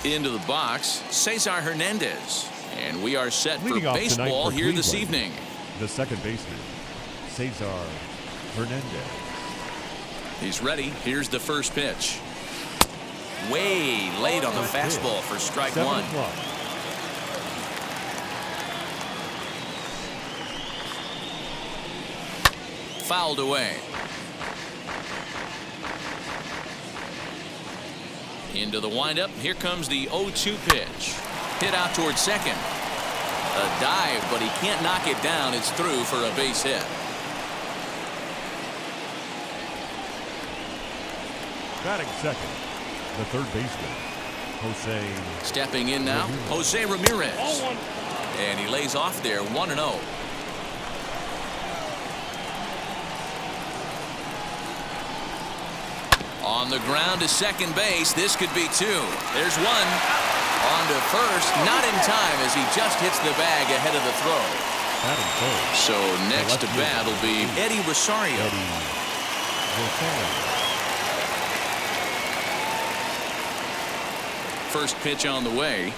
Into the box, Cesar Hernandez. And we are set for Leading off tonight baseball for here this Cleveland, evening. the second baseman, Cesar Hernandez. He's ready. Here's the first pitch. Way late on the fastball for strike 7 one. o'clock. Fouled away. Into the windup. Here comes the 0-2 pitch. Hit out towards second. A dive, but he can't knock it down. It's through for a base hit. Batting second, the third baseman, Jose. Stepping in now, Jose Ramirez. And he lays off there, 1-0. On the ground to second base. This could be two. There's one. On to first. Not in time as he just hits the bag ahead of the throw. So next to bat will be Eddie Rosario. First pitch on the way.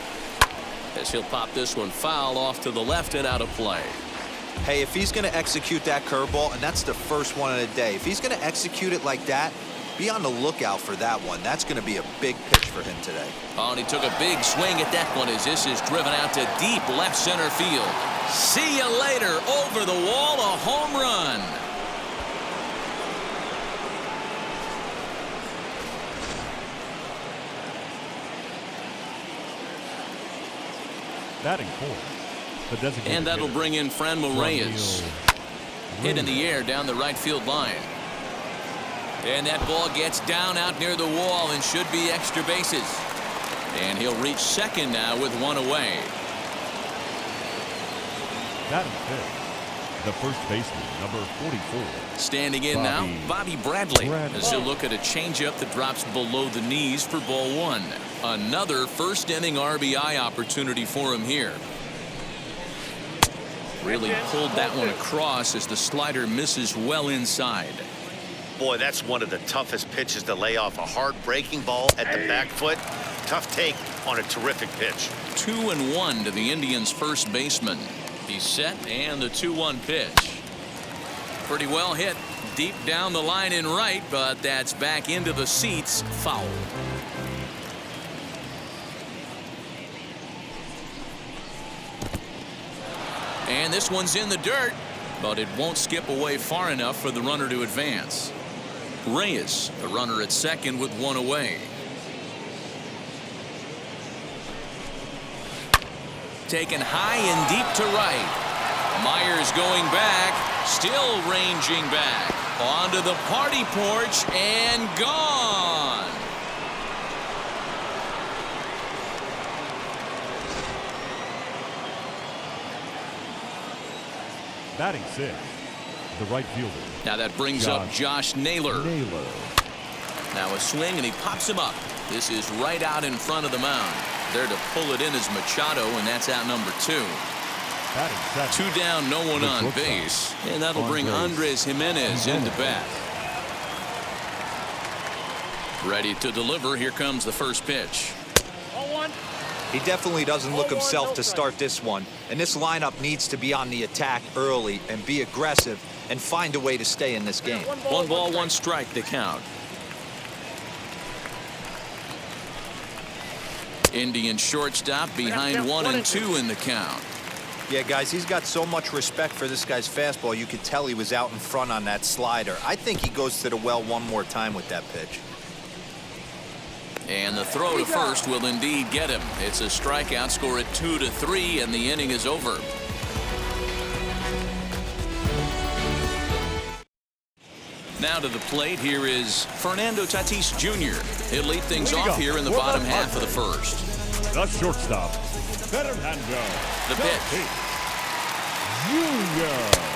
As he'll pop this one foul off to the left and out of play. Hey, if he's going to execute that curveball, and that's the first one of the day, if he's going to execute it like that, be on the lookout for that one. That's going to be a big pitch for him today. Oh, and he took a big swing at that one as this is driven out to deep left center field. See you later. Over the wall, a home run. Batting fourth, the designated And that'll hitter, bring in Pham Reyes. Hit in the air down the right field line. And that ball gets down out near the wall and should be extra bases. And he'll reach second now with one away. Batting fifth, the first baseman, number 44. Standing in now, Bobby Bradley. As he'll look at a changeup that drops below the knees for ball one. Another first inning RBI opportunity for him here. Really pulled that one across as the slider misses well inside. Boy, that's one of the toughest pitches to lay off. A hard breaking ball at the back foot. Tough take on a terrific pitch. 2-1 to the Indians' first baseman. He's set and the 2-1 pitch. Pretty well hit deep down the line in right, but that's back into the seats. Foul. And this one's in the dirt, but it won't skip away far enough for the runner to advance. Reyes, the runner at second with one away. Taken high and deep to right. Myers going back, still ranging back. Onto the party porch and gone. Batting sixth, the right fielder. Now that brings up Josh Naylor. Now a swing and he pops him up. This is right out in front of the mound. There to pull it in is Machado, and that's out number two. Two down, no one on base, and that'll bring Andres Jimenez into bat. Ready to deliver. Here comes the first pitch. He definitely doesn't look himself to start this one, and this lineup needs to be on the attack early and be aggressive and find a way to stay in this game. 1 ball, 1 strike to count. Indian shortstop behind 1 and 2 in the count. Yeah, guys, he's got so much respect for this guy's fastball. You could tell he was out in front on that slider. I think he goes to the well one more time with that pitch. And the throw to first will indeed get him. It's a strikeout. Score at 2-3, and the inning is over. Now to the plate, here is Fernando Tatis Jr. He'll lead things off here in the bottom half of the first. The shortstop, Fernando. The pitch. Jr.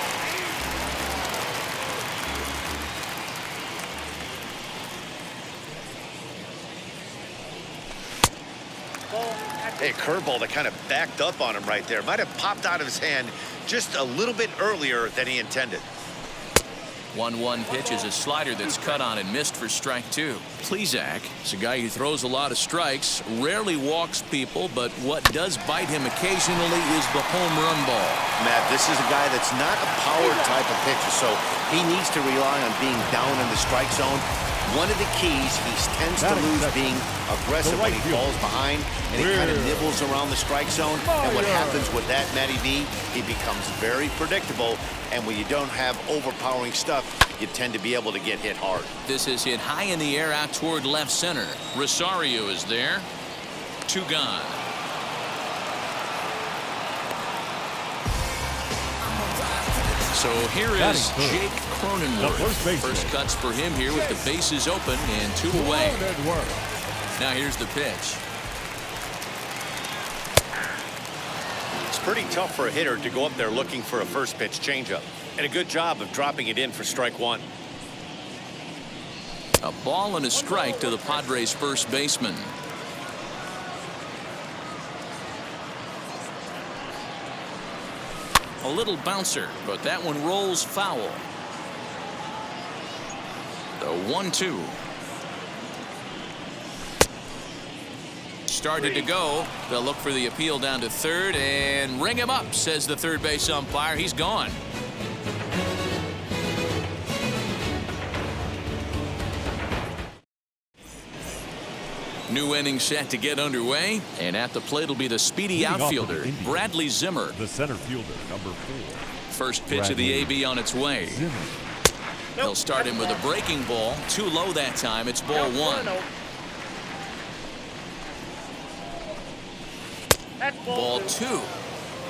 Hey, curveball that kind of backed up on him right there. Might have popped out of his hand just a little bit earlier than he intended. 1-1 pitch is a slider that's cut on and missed for strike 2. Plesac is a guy who throws a lot of strikes, rarely walks people, but what does bite him occasionally is the home run ball. Matt, this is a guy that's not a power type of pitcher, so he needs to rely on being down in the strike zone. One of the keys, he tends to lose being aggressive when he falls behind, and he kind of nibbles around the strike zone. And what happens with that, Matty V, he becomes very predictable, and when you don't have overpowering stuff, you tend to be able to get hit hard. This is hit high in the air out toward left center. Rosario is there. 2 gone. So here is Jake Cronenworth. First cuts for him here with the bases open and 2 away. Now here's the pitch. It's pretty tough for a hitter to go up there looking for a first pitch changeup, and a good job of dropping it in for strike 1. A ball and a strike to the Padres first baseman. A little bouncer, but that one rolls foul. The 1-2. Started to go. They'll look for the appeal down to third and ring him up, says the third base umpire. He's gone. New inning set to get underway, and at the plate will be the speedy outfielder, Bradley Zimmer. The center fielder, number 4. First pitch of the AB on its way. He'll start him with a breaking ball. Too low that time. It's ball 1. Ball 2.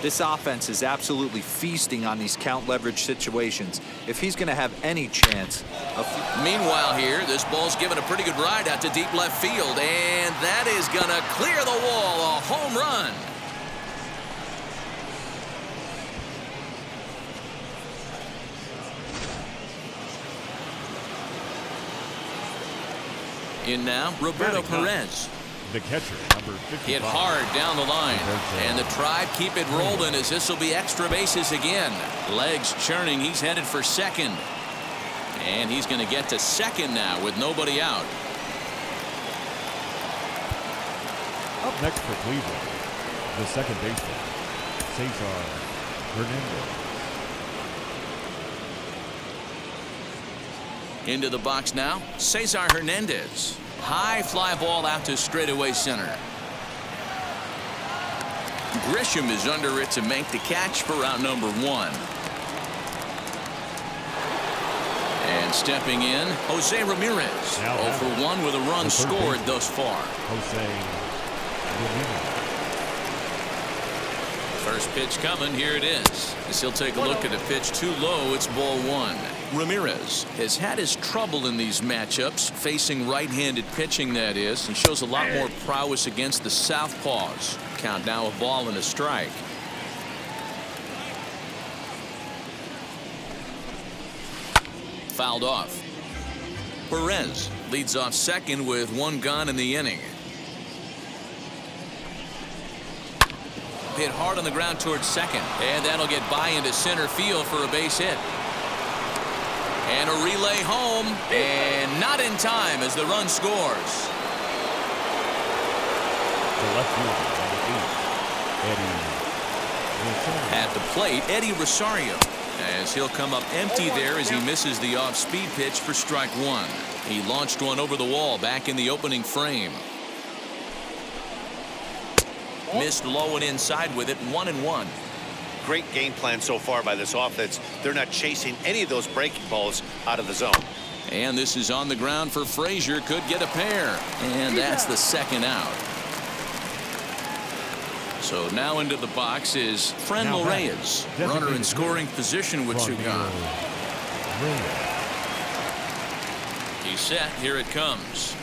This offense is absolutely feasting on these count leverage situations. If he's going to have any chance of... Meanwhile here, this ball's given a pretty good ride out to deep left field, and that is going to clear the wall. A home run. In now, Roberto Perez. The catcher, number 55. Hit hard down the line, and the Tribe keep it rolling as this will be extra bases again. Legs churning. He's headed for second, and he's going to get to second now with nobody out. Up next for Cleveland, the second baseman, Cesar Hernandez. Into the box now, Cesar Hernandez. High fly ball out to straightaway center. Grisham is under it to make the catch for out number 1. And stepping in, Jose Ramirez. 0 for 1 with a run scored thus far. Jose Ramirez. First pitch coming. Here it is. As he'll take a look at a pitch too low. It's ball 1. Ramirez has had his trouble in these matchups, facing right-handed pitching, that is, and shows a lot more prowess against the southpaws. Count now, a ball and a strike. Fouled off. Perez leads off second with 1 gone in the inning. Hit hard on the ground towards second, and that'll get by into center field for a base hit. And a relay home, and not in time as the run scores. The left fielder, number 8, Eddie Rosario. At the plate, Eddie Rosario, as he'll come up empty there as he misses the off-speed pitch for strike 1. He launched one over the wall back in the opening frame. Missed low and inside with it. 1-1. Great game plan so far by this offense. They're not chasing any of those breaking balls out of the zone. And this is on the ground for Frazier. Could get a pair. And that's the second out. So now into the box is Franmil Reyes. Runner in scoring position with 2 gone. He's set. Here it comes.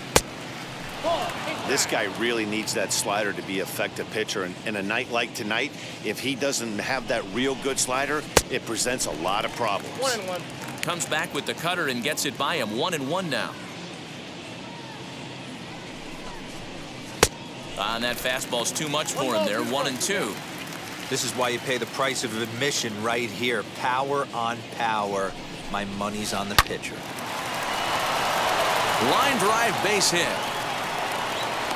This guy really needs that slider to be an effective pitcher. And in a night like tonight, if he doesn't have that real good slider, it presents a lot of problems. 1-1. Comes back with the cutter and gets it by him. 1-1 now. And that fastball's too much for him there. 1-2. This is why you pay the price of admission right here. Power on power. My money's on the pitcher. Line drive, base hit.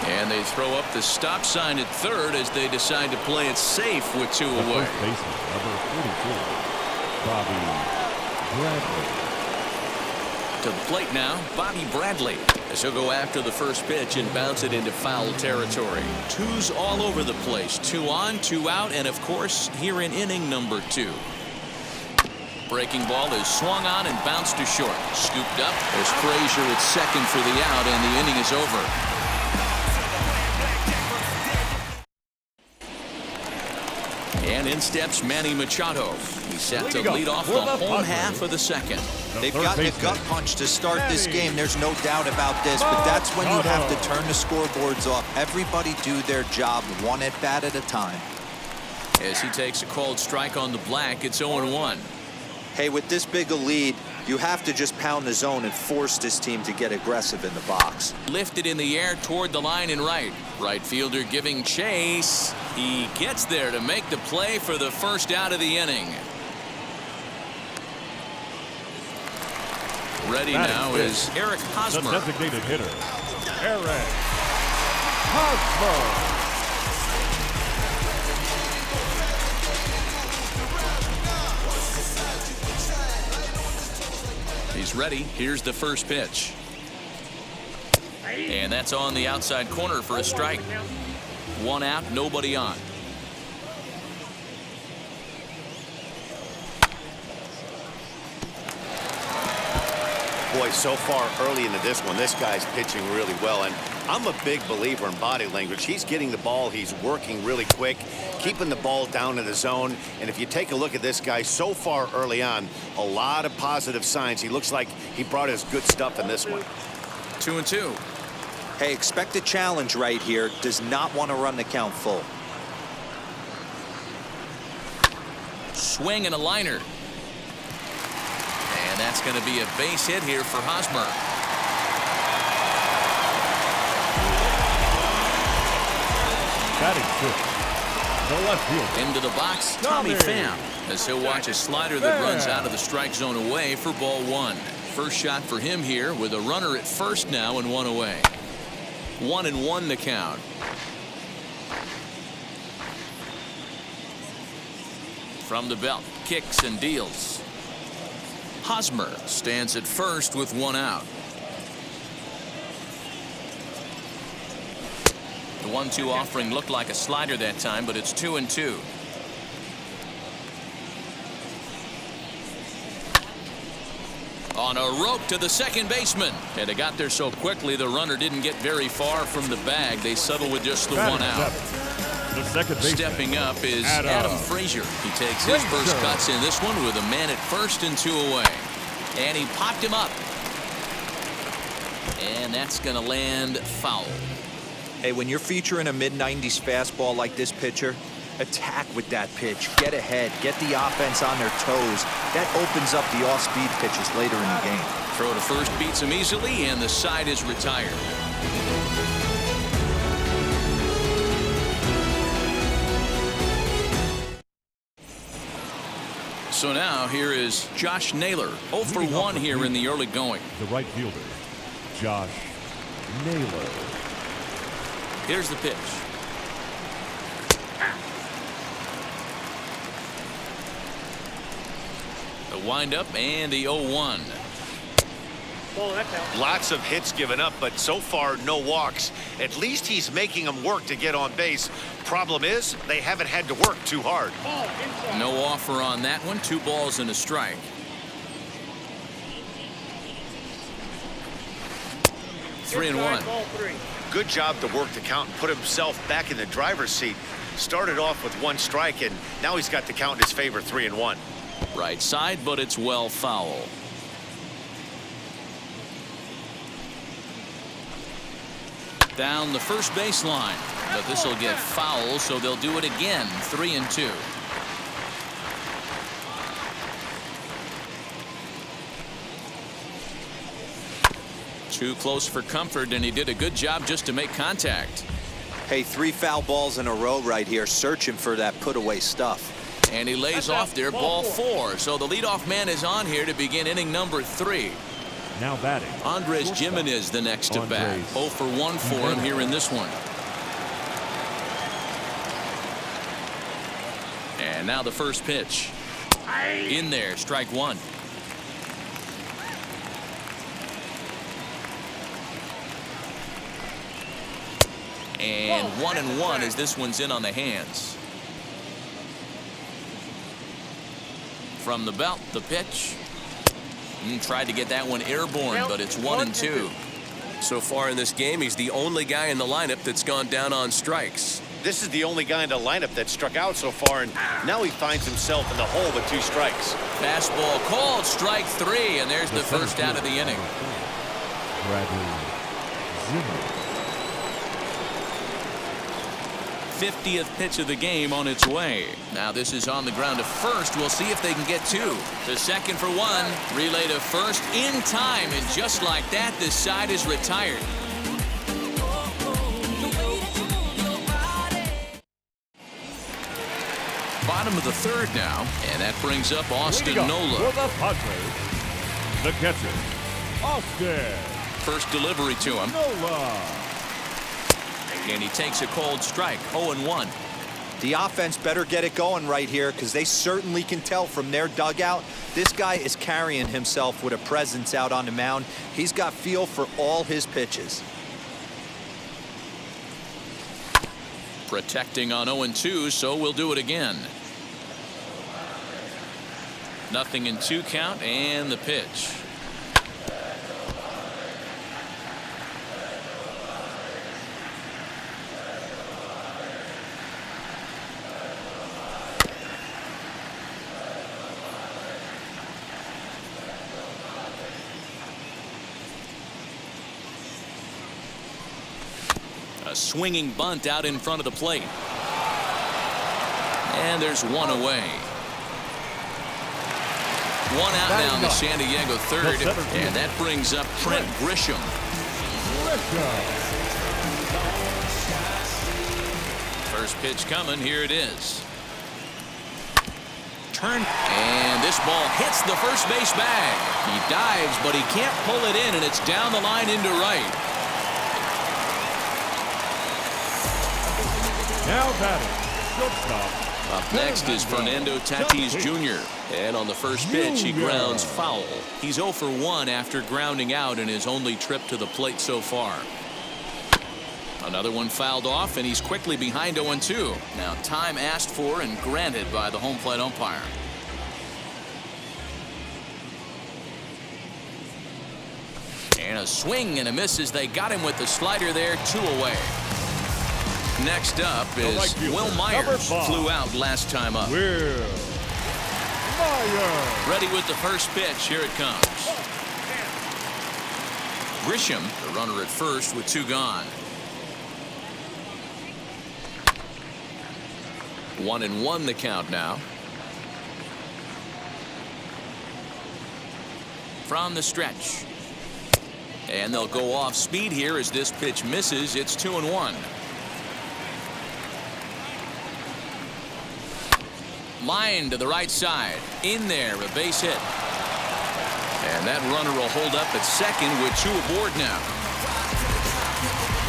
And they throw up the stop sign at third as they decide to play it safe with 2 away. First baseman, number 44, Bobby Bradley. To the plate now, Bobby Bradley, as he'll go after the first pitch and bounce it into foul territory. 2's all over the place. 2 on, 2 out, and of course, here in inning number 2. Breaking ball is swung on and bounced to short. Scooped up as Frazier at second for the out, and the inning is over. And in steps Manny Machado. He's set to lead off the home half of the second. They've gotten a gut punch to start this game. There's no doubt about this, but that's when you have to turn the scoreboards off. Everybody do their job 1 at bat at a time. As he takes a called strike on the black, it's 0-1. Hey, with this big a lead, you have to just pound the zone and force this team to get aggressive in the box. Lifted in the air toward the line and right. Right fielder giving chase. He gets there to make the play for the first out of the inning. Ready now is Eric Hosmer. The designated hitter, Eric Hosmer. He's ready. Here's the first pitch. And that's on the outside corner for a strike. 1 out, nobody on. Boy, so far early into this one, this guy's pitching really well. And I'm a big believer in body language. He's getting the ball. He's working really quick, keeping the ball down in the zone. And if you take a look at this guy so far early on, a lot of positive signs. He looks like he brought his good stuff in this one. 2-2. Hey, expect a challenge right here. Does not want to run the count full. Swing and a liner. And that's going to be a base hit here for Hosmer. Batting fifth, the left field. Into the box, Tommy Pham, as he'll watch a slider that runs out of the strike zone away for ball 1. First shot for him here with a runner at first now and 1 away. 1-1 the count. From the belt, kicks and deals. Hosmer stands at first with 1 out. The 1-2 offering looked like a slider that time, but it's 2-2. On a rope to the second baseman. And they got there so quickly the runner didn't get very far from the bag. They settle with just the 1 out. The second baseman. Stepping up is Adam Frazier. He takes his first cuts in this one with a man at first and 2 away. And he popped him up. And that's going to land foul. Hey, when you're featuring a mid-90s fastball like this pitcher, attack with that pitch. Get ahead. Get the offense on their toes. That opens up the off-speed pitches later in the game. Throw to first beats him easily, and the side is retired. So now here is Josh Naylor. 0 for 1 here in the early going. The right fielder, Josh Naylor. Here's the pitch. The windup and the 0-1. Lots of hits given up, but so far no walks. At least he's making them work to get on base. Problem is, they haven't had to work too hard. No offer on that one. 2 balls and a strike. Three and 1. Good job to work the count and put himself back in the driver's seat. Started off with 1 strike, and now he's got the count in his favor, 3-1. Right side, but it's well foul. Down the first baseline, but this will get foul, so they'll do it again. 3-2. Too close for comfort, and he did a good job just to make contact. Hey, 3 foul balls in a row right here, searching for that put-away stuff. And he lays off there, ball 4. So the leadoff man is on here to begin inning number 3. Now batting. Andres Jimenez the next to bat. 0 for 1 for him here in this one. And now the first pitch. In there, strike 1. And 1-1 as this one's in on the hands. From the belt, the pitch. Tried to get that one airborne, but it's 1-2. So far in this game, he's the only guy in the lineup that's gone down on strikes. This is the only guy in the lineup that struck out so far, and now he finds himself in the hole with 2 strikes. Fastball called, strike 3, and there's the first out of the inning. Jimenez. 50th pitch of the game on its way. Now this is on the ground to first. We'll see if they can get 2. To second for 1. Relay to first in time, and just like that, this side is retired. Bottom of the 3rd now, and that brings up Austin Nola. For the Padres, the catcher, Austin. First delivery to him. Nola. And he takes a cold strike, 0-1. The offense better get it going right here, because they certainly can tell from their dugout this guy is carrying himself with a presence out on the mound. He's got feel for all his pitches. Protecting on 0-2, so we'll do it again. Nothing in 2 count, and the pitch. A swinging bunt out in front of the plate. And there's 1 away. 1 out now in the San Diego 3rd. And that brings up Trent Grisham. First pitch coming. Here it is. Turn. And this ball hits the first base bag. He dives, but he can't pull it in, and it's down the line into right. Now batting, shortstop. Up next is Fernando Tatis Jr. And on the first pitch, he grounds foul. He's 0 for 1 after grounding out in his only trip to the plate so far. Another one fouled off, and he's quickly behind 0-2. Now time asked for and granted by the home plate umpire. And a swing and a miss as they got him with the slider there, 2 away. Next up is Will Myers. Flew out last time up. Will Myers. Ready with the first pitch. Here it comes. Grisham, the runner at first with 2 gone. 1-1 the count now. From the stretch. And they'll go off speed here as this pitch misses. It's 2-1. Line to the right side. In there, a base hit. And that runner will hold up at second with 2 aboard now.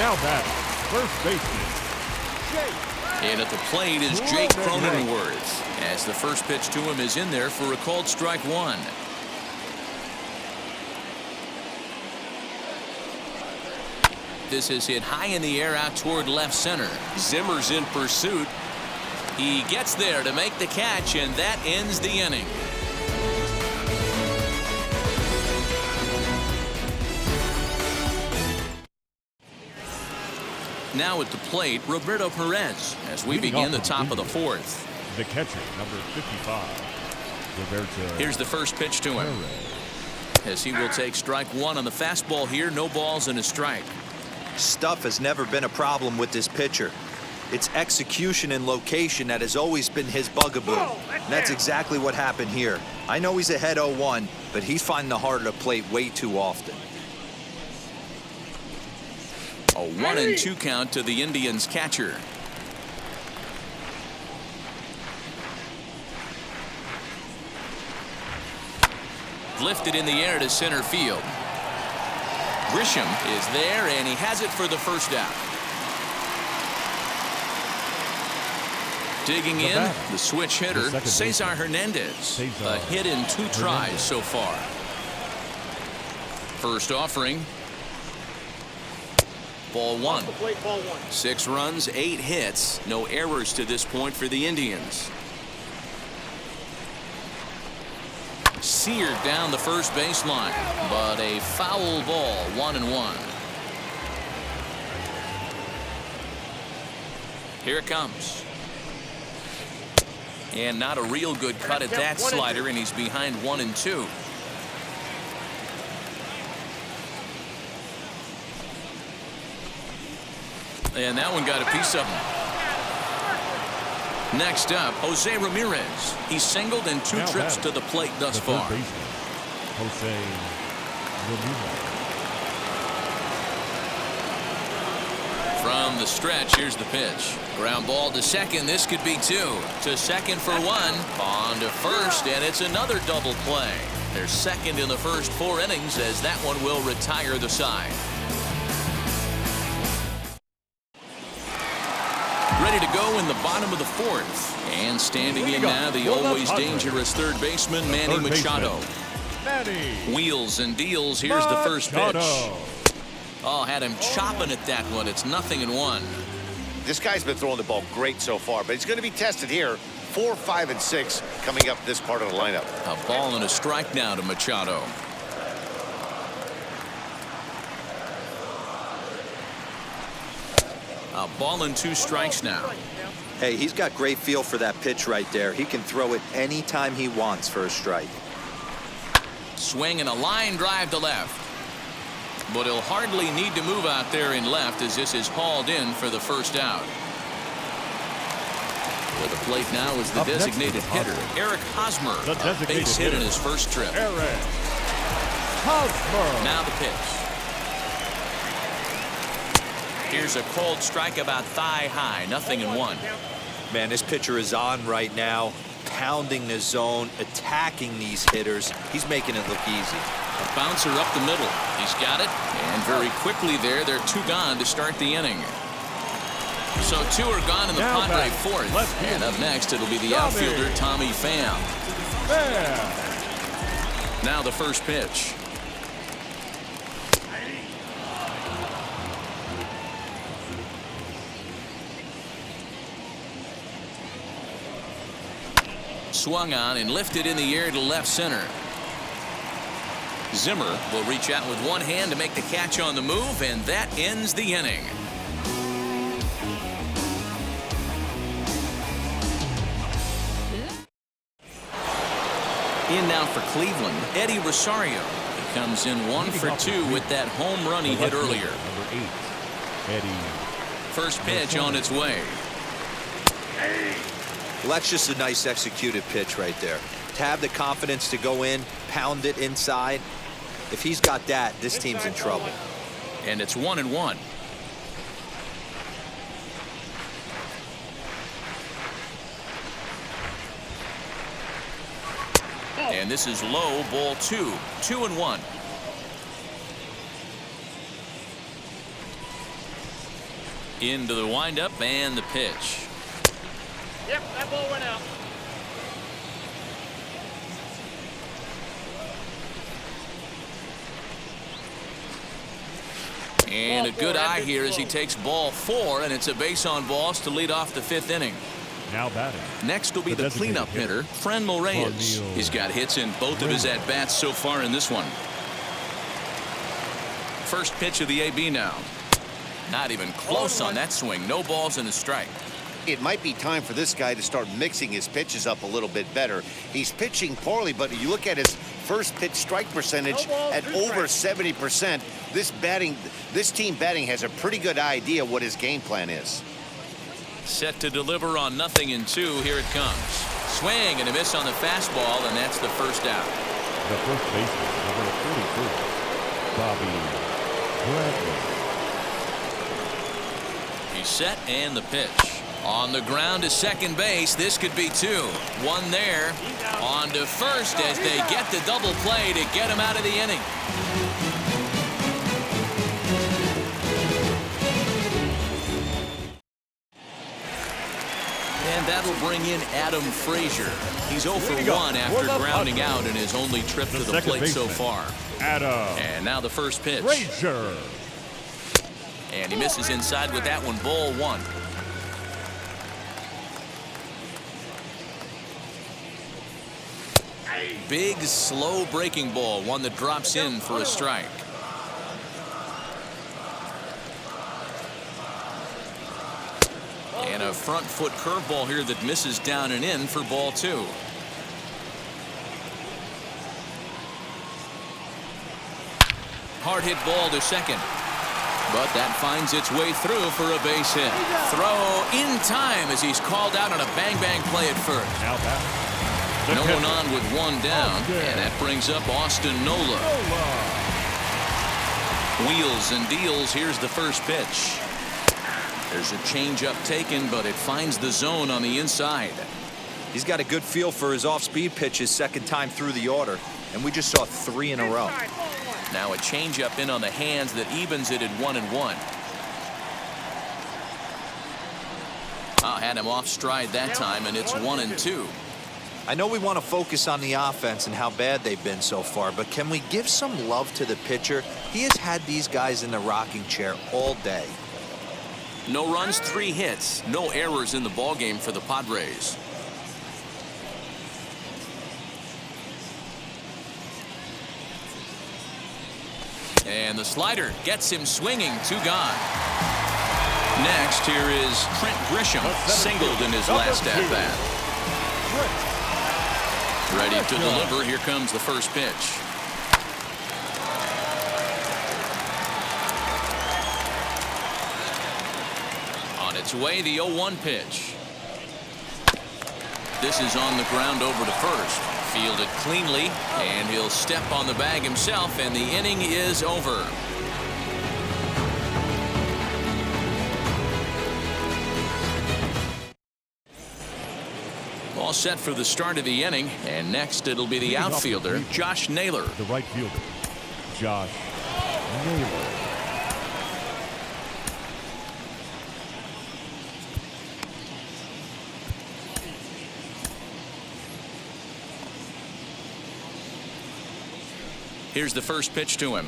Now batting, first baseman, Jake. And at the plate is Jake Cronenworth, as the first pitch to him is in there for a called strike 1. This is hit high in the air out toward left center. Zimmer's in pursuit. He gets there to make the catch, and that ends the inning. Now at the plate, Roberto Perez, as we begin the top of the 4th. The catcher, number 55, Roberto. Here's the first pitch to him, as he will take strike 1 on the fastball here. No balls and a strike. Stuff has never been a problem with this pitcher. It's execution and location that has always been his bugaboo. And that's exactly what happened here. I know he's ahead 0-1, but he's finding the heart of the plate way too often. A 1-2 count to the Indians catcher. lifted in the air to center field. Grisham is there, and he has it for the first out. Digging in, the switch hitter, Cesar Hernandez. A hit in 2 tries so far. First offering. Ball 1. 6 runs, 8 hits. No errors to this point for the Indians. Seared down the first baseline, but a foul ball, 1-1. Here it comes. And not a real good cut at that slider, and he's behind 1-2. And that one got a piece of him. Next up, Jose Ramirez. He's singled in 2 trips to the plate thus far. Jose Ramirez. From the stretch, here's the pitch. Ground ball to second. This could be 2. To second for 1. On to first, and it's another double play. They're second in the first 4 innings, as that one will retire the side. Ready to go in the bottom of the 4th. And standing in now, the always dangerous third baseman, Manny Machado. Wheels and deals. Here's the first pitch. Oh, had him chopping at that one. It's 0-1. This guy's been throwing the ball great so far, but he's going to be tested here. 4, 5, and 6 coming up this part of the lineup. A ball and a strike now to Machado. A ball and 2 strikes now. Hey, he's got great feel for that pitch right there. He can throw it anytime he wants for a strike. Swing and a line drive to left. But he'll hardly need to move out there in left, as this is hauled in for the first out. To the plate now is the designated hitter, Eric Hosmer. A base hit in his first trip. Eric Hosmer. Now the pitch. Here's a cold strike about thigh high, 0-1. Man, this pitcher is on right now, pounding the zone, attacking these hitters. He's making it look easy. A bouncer up the middle. He's got it. And very quickly there, they're 2 gone to start the inning. So 2 are gone in the Padres 4th. And up next, it'll be the outfielder, Tommy Pham. Now the first pitch. Swung on and lifted in the air to left center. Zimmer will reach out with one hand to make the catch on the move, and that ends the inning. In now for Cleveland, Eddie Rosario. He comes in 1 for 2 with that home run he hit earlier. Number 8, Eddie. First pitch on its way. Well, that's just a nice executed pitch right there. To have the confidence to go in, pound it inside. If he's got that, this team's in trouble. And it's 1-1. And this is low, ball 2. 2-1. Into the windup and the pitch. Yep, that ball went out. And a good eye here as he takes ball 4, and it's a base on balls to lead off the 5th inning. Now batting. Next will be the cleanup hitter, Trent Reyes. He's got hits in both of his at-bats so far in this one. First pitch of the AB now. Not even close on that swing. No balls and a strike. It might be time for this guy to start mixing his pitches up a little bit better. He's pitching poorly, but you look at his first pitch strike percentage at over 70%. This team batting has a pretty good idea what his game plan is. Set to deliver on 0-2. Here it comes. Swing and a miss on the fastball, and that's the first out. The first baseman, number 44, Bobby Bradley. He's set, and the pitch. On the ground to second base. This could be two. One there. On to first as they get the double play to get him out of the inning. And that'll bring in Adam Frazier. He's 0 for 1 after grounding out in his only trip to the plate so far. Adam. And now the first pitch. Frazier. And he misses inside with that one. Ball one. Big, slow breaking ball. One that drops in for a strike. And a front foot curveball here that misses down and in for ball two. Hard hit ball to second. But that finds its way through for a base hit. Throw in time as he's called out on a bang-bang play at first. Now back. No one on with one down, and that brings up Austin Nola. Wheels and deals. Here's the first pitch. There's a changeup taken, but it finds the zone on the inside. He's got a good feel for his off-speed pitches second time through the order, and we just saw 3 in a row. Now a changeup in on the hands that evens it at 1-1. Had him off stride that time, and it's 1-2. I know we want to focus on the offense and how bad they've been so far, but can we give some love to the pitcher? He has had these guys in the rocking chair all day. No runs, 3 hits, no errors in the ballgame for the Padres. And the slider gets him swinging. 2 gone. Next, here is Trent Grisham, singled in his last at-bat. Ready to deliver. Here comes the first pitch. On its way, the 0-1 pitch. This is on the ground over to first. Fielded cleanly, and he'll step on the bag himself, and the inning is over. All set for the start of the inning, and next it'll be the outfielder, Josh Naylor. The right fielder, Josh Naylor. Here's the first pitch to him.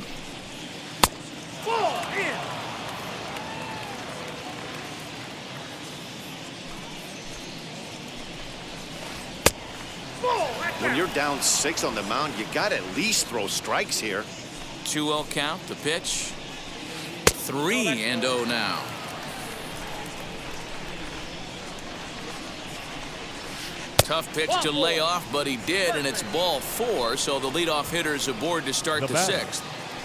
When you're down 6 on the mound, you got to at least throw strikes here. 2-0 count. The pitch. 3-0 now. Tough pitch to lay off, but he did, and it's ball 4, so the leadoff hitter's aboard to start the 6th.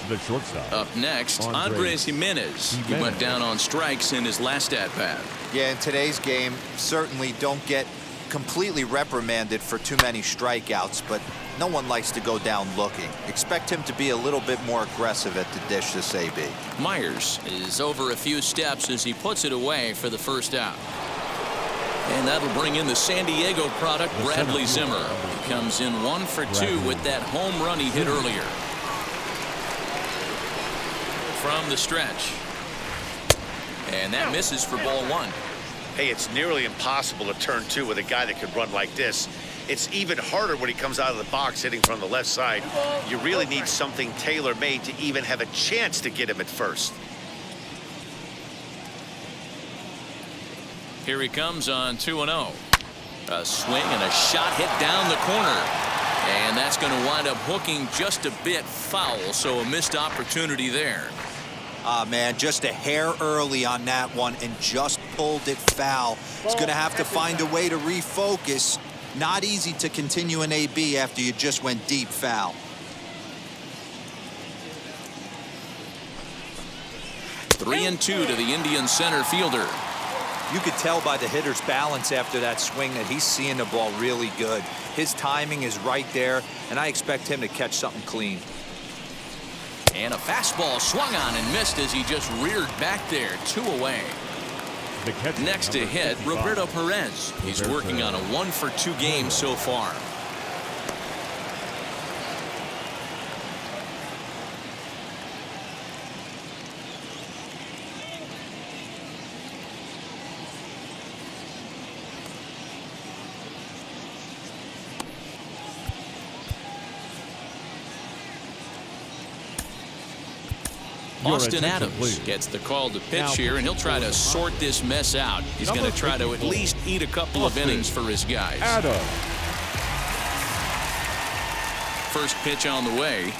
The shortstop. Up next, Andres Jimenez. He went down on strikes in his last at-bat. Yeah, in today's game, certainly don't get completely reprimanded for too many strikeouts, but no one likes to go down looking. Expect him to be a little bit more aggressive at the dish this AB. Myers is over a few steps as he puts it away for the first out. And that'll bring in the San Diego product, Bradley Zimmer. He comes in 1 for 2 with that home run he hit earlier. From the stretch. And that misses for ball 1. Hey, it's nearly impossible to turn 2 with a guy that could run like this. It's even harder when he comes out of the box hitting from the left side. You really need something tailor-made to even have a chance to get him at first. Here he comes on 2-0. A swing and a shot hit down the corner. And that's going to wind up hooking just a bit foul, so a missed opportunity there. Man, just a hair early on that one and just pulled it foul. He's going to have to find a way to refocus. Not easy to continue an AB after you just went deep foul. Three and 2 to the Indian center fielder. You could tell by the hitter's balance after that swing that he's seeing the ball really good. His timing is right there, and I expect him to catch something clean. And a fastball swung on and missed as he just reared back there. 2 away. The catcher, Next to number hit, 55. Roberto Perez. He's working on a 1-for-2 game so far. Austin Adams gets the call to pitch here, and he'll try to sort this mess out. He's going to try to at least eat a couple of innings for his guys. First pitch on the way.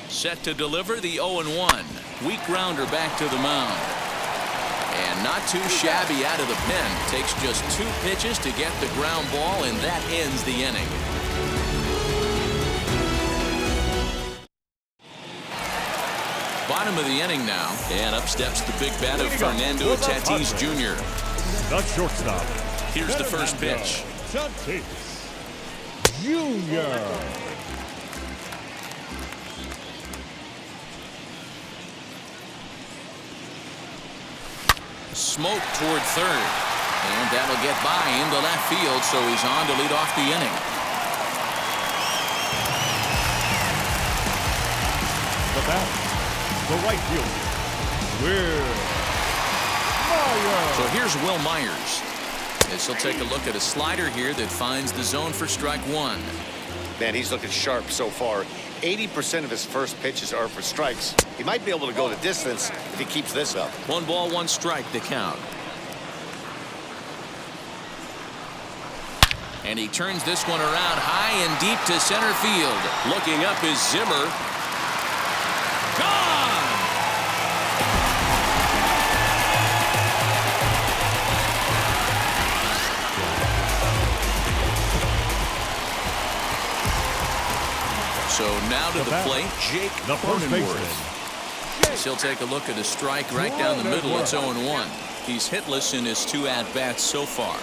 Set to deliver the 0-1. Weak grounder back to the mound. And not too shabby out of the pen. Takes just 2 pitches to get the ground ball, and that ends the inning. Bottom of the inning now, and up steps the big bat of Fernando Tatis Jr. The shortstop. Here's the first pitch. Tatis Jr. Smoke toward third, and that'll get by into left field, so he's on to lead off the inning. The bat, the right fielder, Will Myers. So here's Will Myers, as he'll take a look at a slider here that finds the zone for strike 1. Man, he's looking sharp so far. 80% of his first pitches are for strikes. He might be able to go the distance if he keeps this up. 1 ball, 1 strike to count. And he turns this one around high and deep to center field. Looking up is Zimmer. Gone! So now to the plate, Jake Cronenworth. He'll take a look at a strike right down the middle. It's 0-1. He's hitless in his 2 at-bats so far.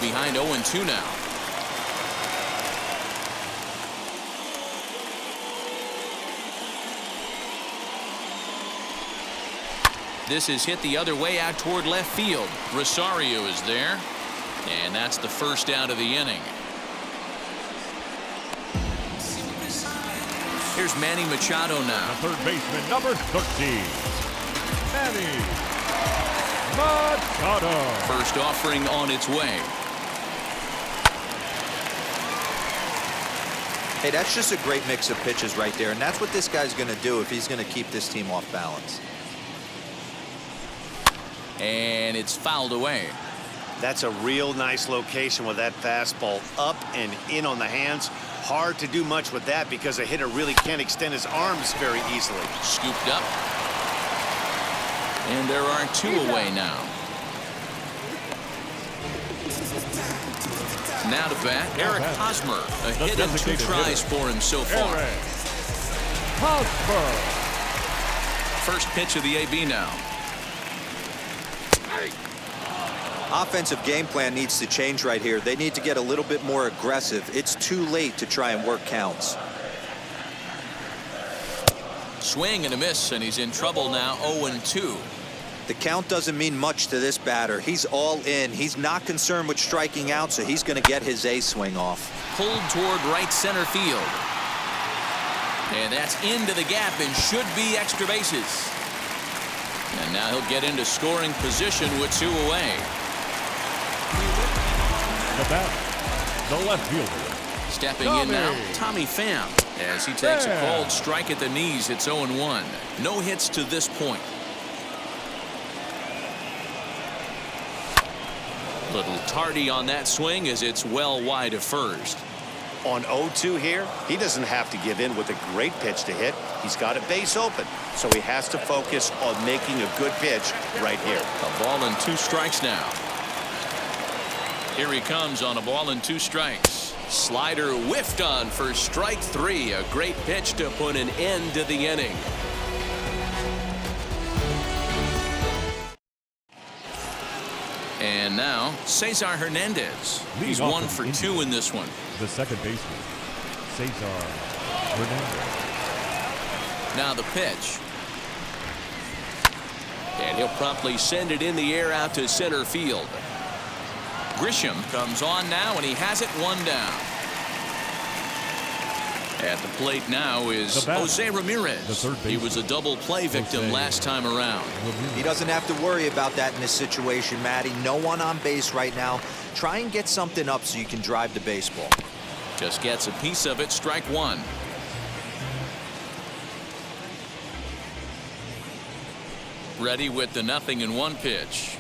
Behind 0-2 now. This is hit the other way out toward left field. Rosario is there. And that's the first out of the inning. Here's Manny Machado now. The third baseman, number 13, Manny Machado. First offering on its way. Hey, that's just a great mix of pitches right there, and that's what this guy's going to do if he's going to keep this team off balance. And it's fouled away. That's a real nice location with that fastball up and in on the hands. Hard to do much with that because a hitter really can't extend his arms very easily. Scooped up. And there are 2 away now. Now to bat, Eric Hosmer. A hit and 2 tries for him so far. Hosmer. First pitch of the AB now. Offensive game plan needs to change right here. They need to get a little bit more aggressive. It's too late to try and work counts. Swing and a miss, and he's in trouble now. 0-2. The count doesn't mean much to this batter. He's all in. He's not concerned with striking out, so he's going to get his A swing off. Pulled toward right center field. And that's into the gap and should be extra bases. And now he'll get into scoring position with 2 away. The bat, the left fielder. Stepping in now, Tommy Pham, as he takes a cold strike at the knees. It's 0-1. No hits to this point. Little tardy on that swing as it's well wide of first. On 0-2 here, he doesn't have to give in with a great pitch to hit. He's got a base open, so he has to focus on making a good pitch right here. A ball and 2 strikes now. Here he comes on a ball and 2 strikes. Slider whiffed on for strike 3. A great pitch to put an end to the inning. And now Cesar Hernandez. He's Lead off 1 for 2 in this one. The second baseman, Cesar Hernandez. Now the pitch. And he'll promptly send it in the air out to center field. Grisham comes on now, and he has it 1 down. At the plate now is Jose Ramirez. He was a double play victim last time around. He doesn't have to worry about that in this situation, Matty. No one on base right now. Try and get something up so you can drive the baseball. Just gets a piece of it. Strike 1. Ready with the 0-1 pitch.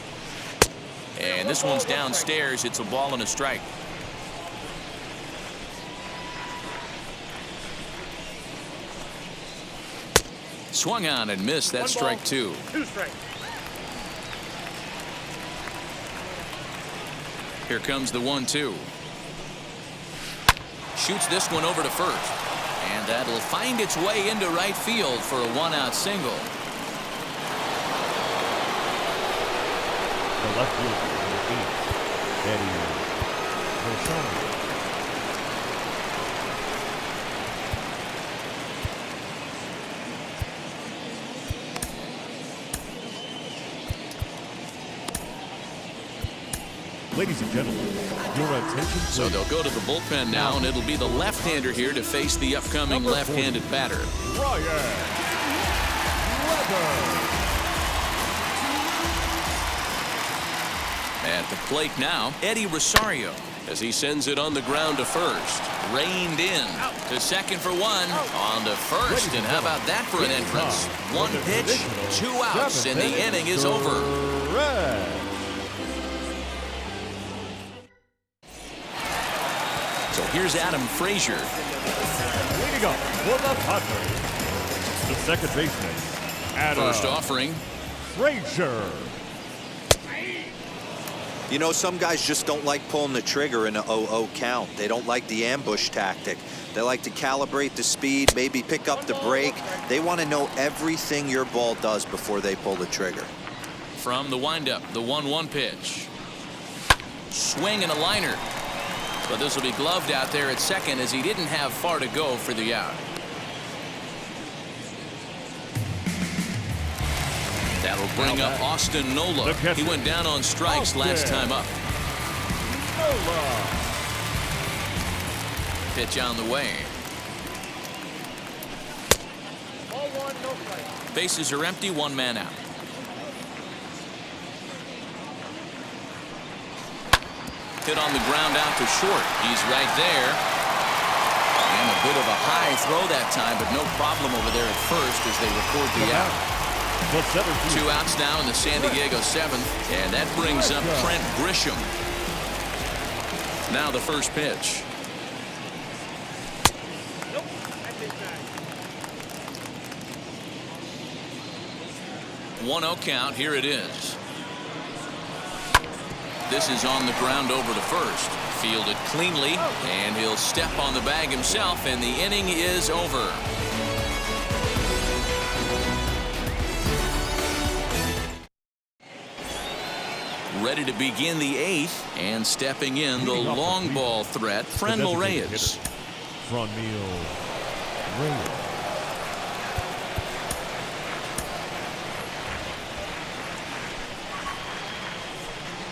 And this one's downstairs. It's a ball and a strike. Swung on and missed. That's strike 2. 2 strikes. Here comes the 1-2. Shoots this one over to first. And that'll find its way into right field for a 1-out single. The left fielder, Trent Grisham. Ladies and gentlemen, your attention please. So they'll go to the bullpen now, and it'll be the left-hander here to face the upcoming left-handed batter. Ryan Weber. At the plate now, Eddie Rosario, as he sends it on the ground to first. Reined in to second for 1. On to first, and how about that for an entrance? 1 pitch, 2 outs, and the inning is over. So here's Adam Frazier. Leading up for the Padres, the second baseman, Adam First offering. Frazier. You know, some guys just don't like pulling the trigger in an 0-0 count. They don't like the ambush tactic. They like to calibrate the speed, maybe pick up the break. They want to know everything your ball does before they pull the trigger. From the windup, the 1-1 pitch. Swing and a liner. But this will be gloved out there at second, as he didn't have far to go for the out. That'll bring up Austin Nola. He went down on strikes last time up. Pitch on the way. Ball 1, no strike. Bases are empty, 1 man out. Hit on the ground out to short. He's right there. And a bit of a high throw that time, but no problem over there at first as they record the out. 2 outs now in the San Diego 7th, and that brings up Trent Grisham. Now the first pitch. Nope, that's inside. 1-0 count. Here it is. This is on the ground over to first. Fielded cleanly, and he'll step on the bag himself, and the inning is over. Ready to begin the 8th, and stepping in the long ball threat, Franmil Reyes. Franmil Reyes.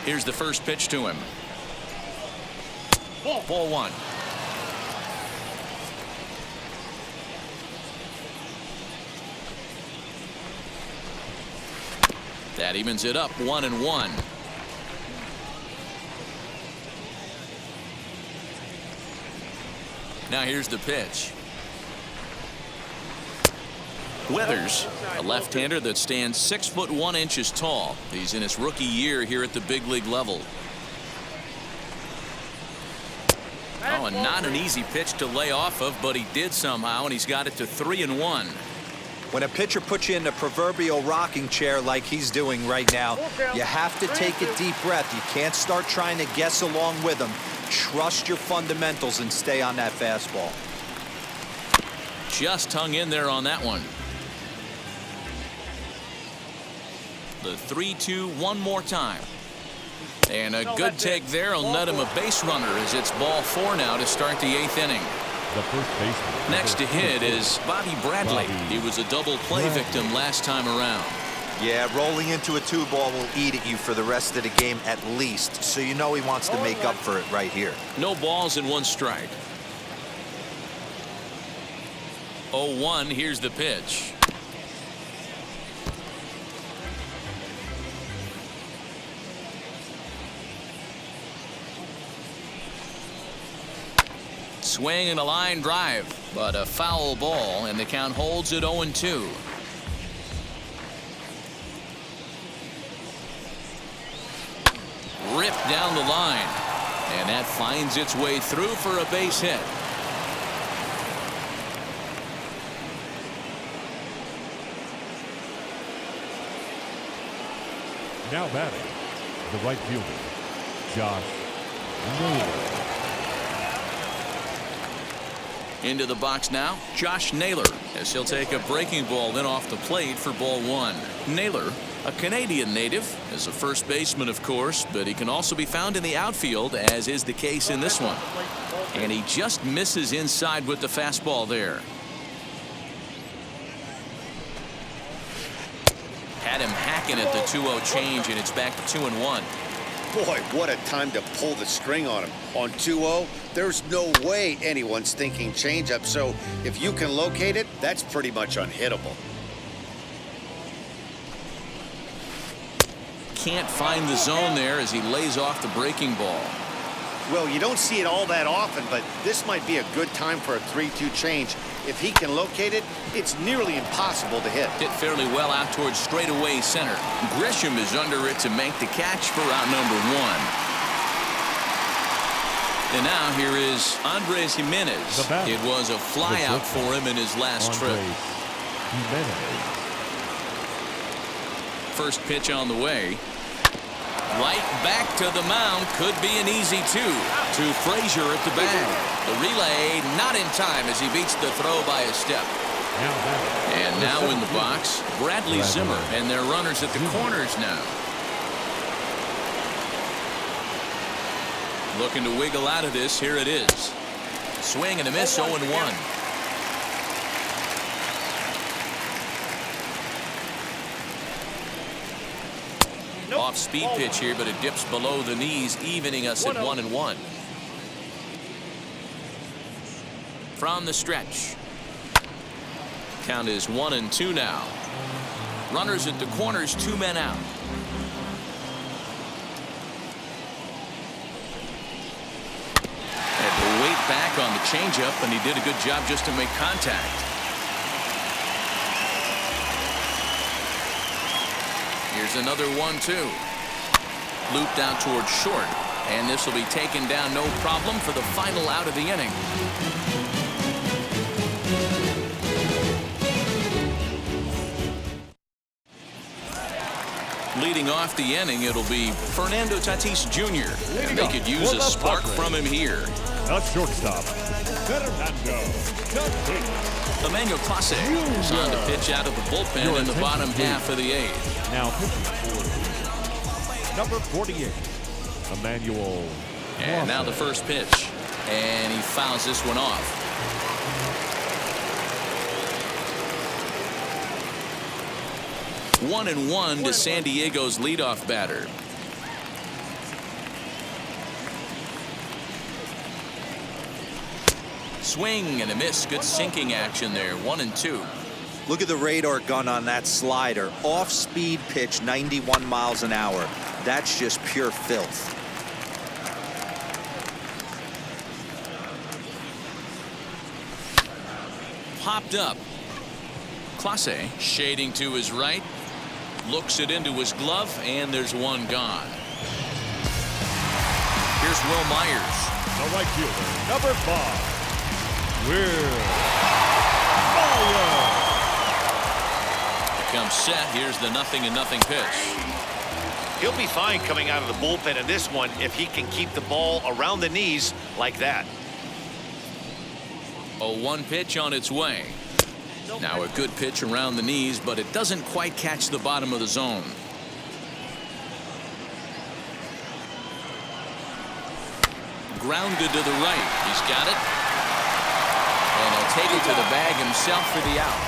Here's the first pitch to him. Ball 1. That evens it up, 1-1. Now here's the pitch. Weathers, a left-hander that stands 6'1" tall. He's in his rookie year here at the big league level. Oh, and not an easy pitch to lay off of, but he did somehow, and he's got it to 3-1. When a pitcher puts you in the proverbial rocking chair like he's doing right now, you have to take a deep breath. You can't start trying to guess along with him. Trust your fundamentals and stay on that fastball. Just hung in there on that one. The 3-2 one more time. And a good take there will net him a base runner as it's ball 4 now to start the 8th inning. The first baseman. Next to hit is Bobby Bradley. He was a double play victim last time around. Yeah, rolling into a 2-ball will eat at you for the rest of the game at least, so you know he wants to make up for it right here. No balls and 1 strike. 0-1, here's the pitch. Swing and a line drive, but a foul ball, and the count holds at 0-2. Ripped down the line, and that finds its way through for a base hit. Now batting, the right fielder, Josh Naylor. Into the box now, Josh Naylor, as he'll take a breaking ball then off the plate for ball 1. Naylor, a Canadian native, is a first baseman, of course, but he can also be found in the outfield, as is the case in this one. And he just misses inside with the fastball there. Had him hacking at the 2-0 change, and it's back to 2-1. Boy, what a time to pull the string on him. On 2-0, there's no way anyone's thinking changeup, so if you can locate it, that's pretty much unhittable. Can't find the zone there as he lays off the breaking ball. Well, you don't see it all that often, but this might be a good time for a 3-2 change. If he can locate it, it's nearly impossible to hit. Hit fairly well out towards straightaway center. Grisham is under it to make the catch for out number 1. And now here is Andres Jimenez. It was a fly out for him in his last trip. Jimenez. First pitch on the way. Right back to the mound. Could be an easy 2 to Frazier at the bag. The relay not in time as he beats the throw by a step. And now in the box, Bradley Zimmer, and their runners at the corners now. Looking to wiggle out of this. Here it is. Swing and a miss, 0-1. Off speed pitch here, but it dips below the knees, evening us at 1-1. From the stretch. Count is 1-2 now. Runners at the corners, 2 men out. Had to wait back on the changeup, and he did a good job just to make contact. Here's another 1-2. Looped out towards short, and this will be taken down no problem for the final out of the inning. Leading off the inning, it'll be Fernando Tatis Jr. And they could use a spark from him here. At shortstop, Fernando Tatis. Emmanuel Clase is on to pitch out of the bullpen in the bottom half of the 8th. Now pitching for number 48, Emmanuel. And now the first pitch, and he fouls this one off. One and one to San Diego's leadoff batter. Swing and a miss. Good sinking action there. 1-2. Look at the radar gun on that slider. Off-speed pitch, 91 miles an hour. That's just pure filth. Popped up. Clase shading to his right. Looks it into his glove, and there's one gone. Here's Will Myers. The right fielder, number 5, Will Myers. Comes set. Here's the 0-0 pitch. He'll be fine coming out of the bullpen in this one if he can keep the ball around the knees like that. A 1 pitch on its way. Now a good pitch around the knees, but it doesn't quite catch the bottom of the zone. grounded to the right. He's got it. And he'll take it to the bag himself for the out.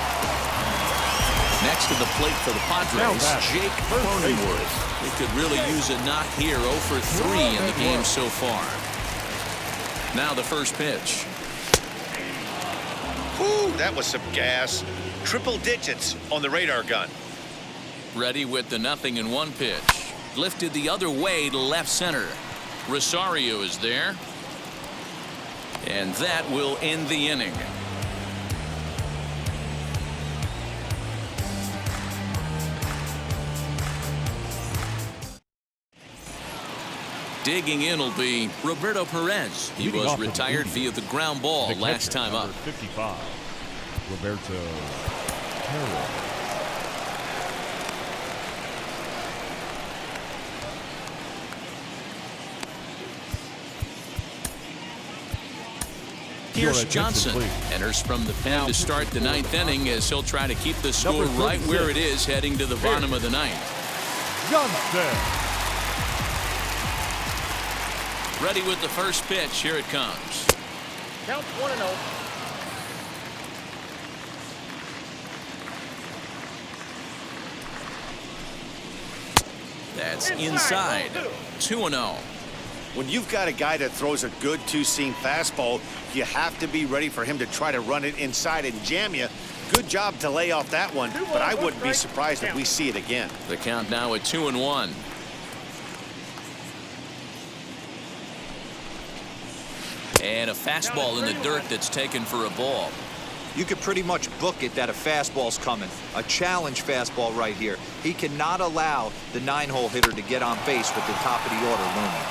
Next to the plate for the Padres, Jake Cronenworth. They could really use a knock here. 0 for 3 in the game so far. Now the first pitch. Whew, that was some gas. Triple digits on the radar gun. Ready with the 0-1 pitch. Lifted the other way to left center. Rosario is there. And that will end the inning. Digging in will be Roberto Perez. He was retired via the ground ball last time up. 55, Roberto Perez. Here's Johnson. Enters from the pen to start the 9th inning as he'll try to keep the score right where it is heading to the bottom of the 9th. Johnson. Ready with the first pitch. Here it comes. Count 1-0. That's inside. 2-0. When you've got a guy that throws a good two-seam fastball, you have to be ready for him to try to run it inside and jam you. Good job to lay off that one, but I wouldn't be surprised if we see it again. The count now at 2-1. And a fastball in the dirt that's taken for a ball. You could pretty much book it that a fastball's coming. A challenge fastball right here. He cannot allow the 9-hole hitter to get on base with the top of the order looming.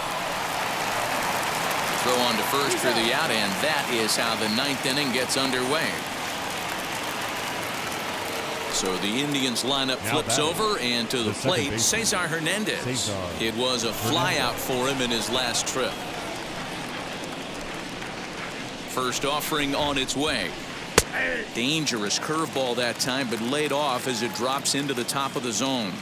Throw on to first for the out, and that is how the 9th inning gets underway. So the Indians lineup flips over, and to the plate, Cesar Hernandez. It was a flyout for him in his last trip. First offering on its way. Dangerous curveball that time, but laid off as it drops into the top of the zone.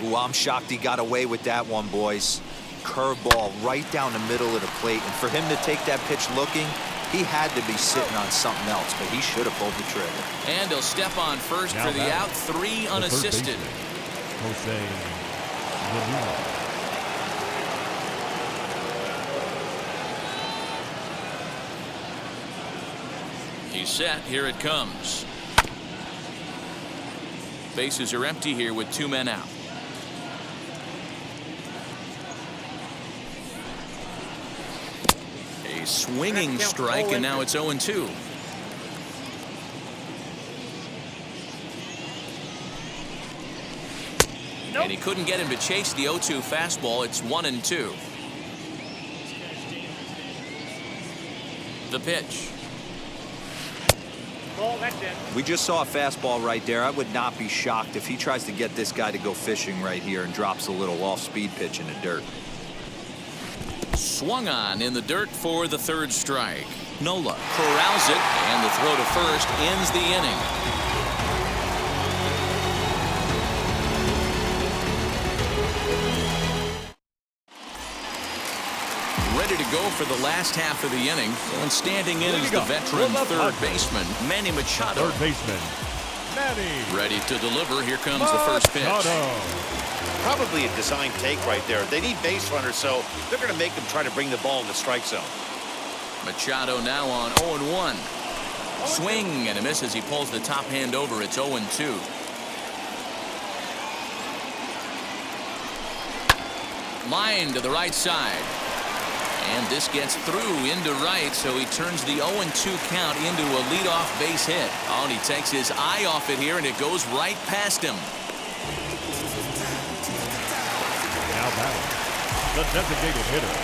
Ooh, I'm shocked he got away with that one, boys. Curveball right down the middle of the plate, and for him to take that pitch looking, he had to be sitting on something else, but he should have pulled the trigger. And he'll step on first for the out. 3 unassisted. Jose Ramirez. He's set. Here it comes. Bases are empty here with 2 men out. A swinging strike, and now it's 0-2. And he couldn't get him to chase the 0-2 fastball. It's 1-2. The pitch. We just saw a fastball right there. I would not be shocked if he tries to get this guy to go fishing right here and drops a little off-speed pitch in the dirt. Swung on in the dirt for the 3rd strike. Nola corrals it, and the throw to first ends the inning. Ready to go for the last half of the inning, and standing in is the veteran 3rd baseman, Manny Machado. 3rd baseman, Manny. Ready to deliver. Here comes the first pitch. Probably a design take right there. They need base runners, so they're going to make them try to bring the ball in the strike zone. Machado now on 0-1. Swing and a miss as he pulls the top hand over. It's 0-2. Line to the right side. And this gets through into right, so he turns the 0-2 count into a leadoff base hit. Oh, and he takes his eye off it here, and it goes right past him. Now batting, the designated hitter,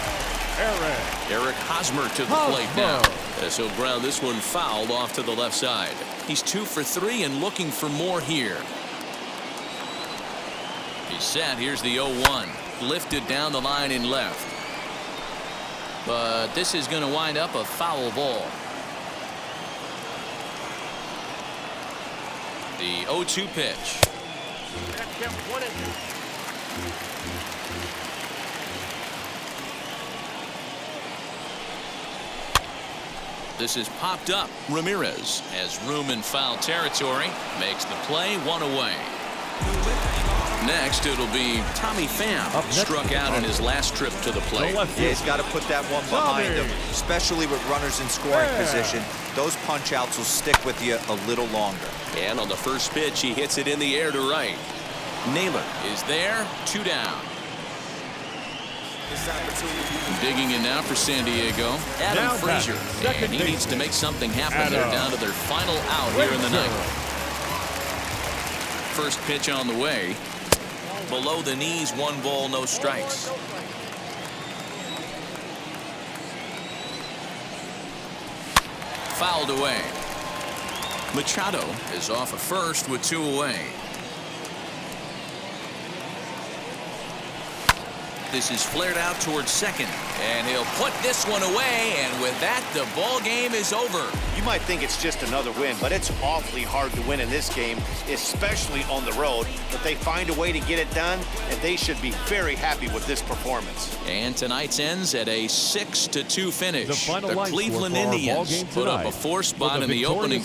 Eric Hosmer to the plate now. As he'll ground this one fouled off to the left side. He's 2 for 3 and looking for more here. He's set. Here's the 0-1. Lifted down the line in left. But this is going to wind up a foul ball. The 0-2 pitch. This is popped up. Ramirez has room in foul territory. Makes the play, 1 away. Next, it'll be Tommy Pham. Struck out in his last trip to the plate. Yeah, he's got to put that one behind him, especially with runners in scoring position. Those punch outs will stick with you a little longer. And on the first pitch, he hits it in the air to right. Naylor is there, 2 down. Digging in now for San Diego, Adam Frazier. And he needs to make something happen. They're down to their final out here in the ninth. First pitch on the way. Below the knees, 1 ball, no strikes. Fouled away. Machado is off at first with 2 away. This is flared out towards second, and he'll put this one away, and with that, the ball game is over. You might think it's just another win, but it's awfully hard to win in this game, especially on the road. But they find a way to get it done, and they should be very happy with this performance. And tonight's ends at a 6-2 finish. The final the line Cleveland score for our Indians ball game put up a tonight. 4 spot in the opening.